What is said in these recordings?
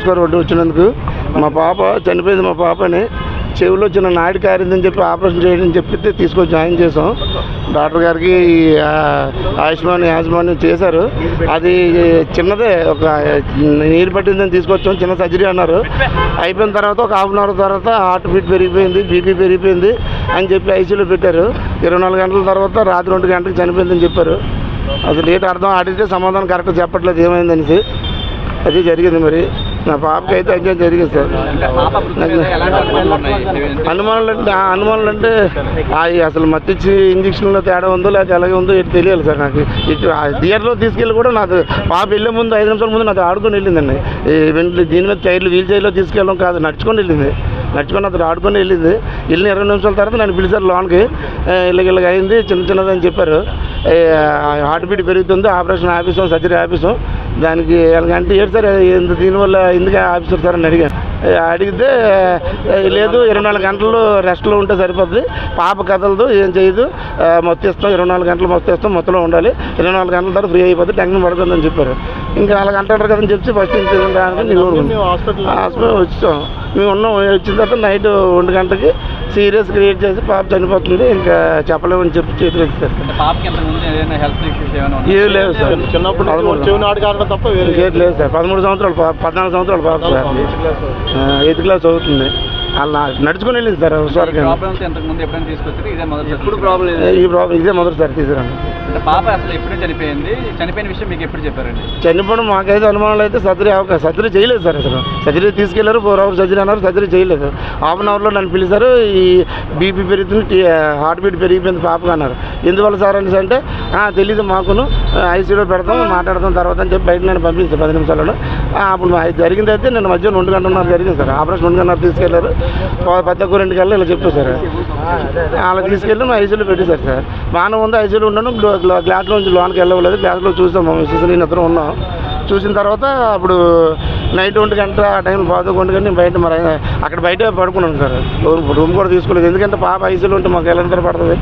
నమస్కారం వచ్చినందుకు. మా పాప చనిపోయింది. మా పాపని చెవిలో చిన్న నాయుడు కారిందని చెప్పి ఆపరేషన్ చేయని చెప్పితే తీసుకొని జాయిన్ చేసాం. డాక్టర్ గారికి యాజమాన్యం చేశారు. అది చిన్నదే, ఒక నీరు పట్టిందని తీసుకొచ్చాం. చిన్న సర్జరీ అన్నారు. అయిపోయిన తర్వాత ఒక హాఫ్ అన్ అవర్ తర్వాత హార్ట్ బీట్ పెరిగిపోయింది, బీపీ పెరిగిపోయింది అని చెప్పి ఐసీయూలో పెట్టారు. 24 గంటల తర్వాత రాత్రి 2 గంటలకు చనిపోయిందని చెప్పారు. అసలు ఏంటి అర్థం, అడిగితే సమాధానం కరెక్ట్గా చెప్పట్లేదు ఏమైందనేసి. అది జరిగింది. మరి నా పాపకి అయితే అన్యాయం జరిగింది సార్. అనుమానాలు అంటే అసలు మత్తిచ్చి ఇంజక్షన్లో తేడా ఉందో లేకపోతే ఎలాగే ఉందో ఇటు తెలియాలి సార్. నాకు ఇటు థియేటర్లో తీసుకెళ్ళి కూడా నాకు పాప వెళ్ళే ముందు 5 నిమిషాల ముందు నాతో ఆడుకొని వెళ్ళిందండి. దీని మీద వీల్ చైర్లో తీసుకెళ్ళడం కాదు, నడుచుకొని వెళ్ళింది. నడుచుకొని అతను ఆడుకొని వెళ్ళింది. వెళ్ళిన 20 నిమిషాల తర్వాత నన్ను పిలిచారు లోన్కి. ఇలాగ అయింది, చిన్నదని చెప్పారు. హార్ట్ బీట్ పెరుగుతుంది, ఆపరేషన్ ఆఫీసం, సర్జరీ ఆఫీసం. దానికి ఎలాగంటే ఏంటి సార్ దీనివల్ల ఎందుకు ఆఫీసర్ సార్ అని అడిగితే లేదు, 24 గంటలు రెస్ట్లో ఉంటే సరిపోద్ది, పాప కదలదు, ఏం చేయదు, మొత్తం ఇస్తాం, 24 గంటలు మొత్తం ఇస్తాం, మొత్తంలో ఉండాలి, 24 గంటల తర్వాత ఫ్రీ అయిపోతుంది, టెన్షన్ పడుతుందని చెప్పారు. ఇంకా అలాగ అంటారు కదని చెప్పి ఫస్ట్ హాస్పిటల్ వచ్చాం. మేము వచ్చిన తర్వాత నైట్ 1 గంటకి సీరియస్ క్రియేట్ చేసి పాప చనిపోతుంది, ఇంకా చెప్పలేమని చెప్పి చేతులు ఇస్తారు. ఏది లేదు సార్, చిన్నప్పుడు తప్ప లేదు సార్. 13 సంవత్సరాలు పాప, 14 సంవత్సరాలు పాప సార్, 8th క్లాస్ చదువుతుంది. అలా నడుచుకుని వెళ్ళింది సార్. ఈ ప్రాబ్లం ఇదే మొదటిసారి తీసుకురండి. చనిపోవడం మాకైతే అనుమానాలు అయితే సర్జరీ చేయలేదు సార్. అసలు సర్జరీ తీసుకెళ్లారు, 4 hours సర్జరీ అన్నారు, సర్జరీ చేయలేదు. హాఫ్ అన్ అవర్లో నన్ను పిలిచారు. ఈ బీపీ పెరుగుతుంది, హార్ట్ బీట్ పెరిగిపోయింది పాపకు అన్నారు. ఎందువల్ల సార్ అనేసి అంటే తెలీదు మాకును, ఐసీయూలో పెడతాం, మాట్లాడతాం తర్వాత అని చెప్పి బయట నేను పంపించాను 10 నిమిషాలలో. అప్పుడు జరిగింది అయితే నేను మధ్యాహ్నం 2 గంటలన్నర జరిగింది సార్. ఆపరేషన్ 2 గంటలన్నర తీసుకెళ్లారు. 10:02 ఇలా చెప్పారు సార్. అలా తీసుకెళ్ళి మా ఐసీయూలో పెట్టేశారు సార్. బాగానే ఉంది, ఐసీయూలో ఉన్నాను. గ్లాస్లో నుంచి లోనికి వెళ్ళలేదు. గ్లాస్లో చూసాం, మా మిస్సెస్ నేను ఇద్దరు ఉన్నాం. చూసిన తర్వాత అప్పుడు నైట్ 1 గంట ఆ టైం 11 గంటకి బయట మరి అక్కడ బయట పడుకున్నాను సార్. రూమ్ కూడా తీసుకోలేదు, ఎందుకంటే పాప ఐసీయూలో ఉంటే మాకు ఎలా పడుతుంది.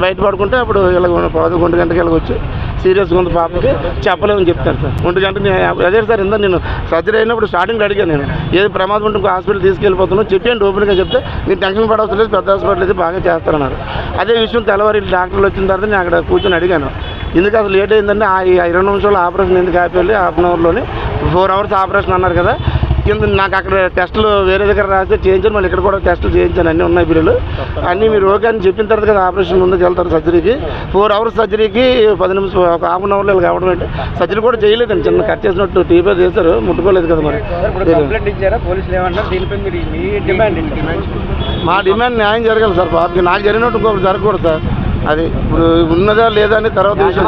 బయట పడుకుంటే అప్పుడు ఇలా 11 గంటకి వెళ్ళకొచ్చి సీరియస్గా ఉంది పాపకి, చెప్పలేమని చెప్తాను సార్. 1 గంటకి అదే సార్. ఇందా నేను సర్జరీ అయినప్పుడు స్టార్టింగ్లో అడిగాను, నేను ఏది ప్రమాదం ఉంటే హాస్పిటల్ తీసుకెళ్ళిపోతున్నాను చెప్పండి ఓపెన్గా చెప్తే, మీరు టెన్షన్ పడవలసిన లేదు, పెద్ద హాస్పిటల్ అయితే బాగా చేస్తారన్నారు. అదే విషయం తెల్లవారి డాక్టర్లు వచ్చిన తర్వాత నేను అక్కడ కూర్చొని అడిగాను, ఎందుకు అసలు లేట్ అయిందంటే 20 నిమిషాలు ఆపరేషన్ ఎందుకు ఆపేయాలి, హాఫ్ అన్ అవర్లోనే 4 hours ఆపరేషన్ అన్నారు కదా. కింద నాకు అక్కడ టెస్టులు వేరే దగ్గర రాస్తే చేయించాను, మళ్ళీ ఇక్కడ కూడా టెస్టులు చేయించాను, అన్నీ ఉన్నాయి బిల్లులు అన్నీ. మీరు ఓకే అని చెప్పిన తర్వాత కదా ఆపరేషన్ ముందుకు వెళ్తారు సర్జరీకి. 4 hours సర్జరీకి 10 నిమిషాలు, ఒక హాఫ్ అన్ అవర్లో ఇలా కావడం అంటే సర్జరీ కూడా చేయలేదండి. చిన్న కట్ చేసినట్టు టీపే చేశారు, ముట్టుకోలేదు కదా. మరి మా డిమాండ్ న్యాయం జరగాలి సార్. పాపకి నాకు జరిగినట్టు ఇంకొకటి జరగకూడదు సార్. అది ఇప్పుడు ఉన్నదా లేదా అని తర్వాత విషయం.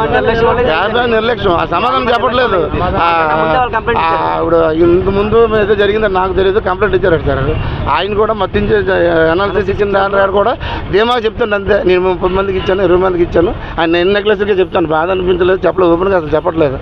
నిర్లక్ష్యం, ఆ సమాధానం చెప్పట్లేదు. ఇప్పుడు ఇంత ముందు ఏదో జరిగిందని నాకు తెలియదు, కంప్లైంట్ ఇచ్చారు సార్. ఆయన కూడా మత్తించి అనాలిసిస్ ఇచ్చిన దాని కూడా ధీమా చెప్తాను అంతే. నేను 30 మందికి ఇచ్చాను, 20 మందికి ఇచ్చాను. ఆయన ఎన్ని నెక్లెస్గా చెప్తాను, బాధ అనిపించలేదు, చెప్పలేదు, ఓపెన్గా అసలు చెప్పట్లేదు.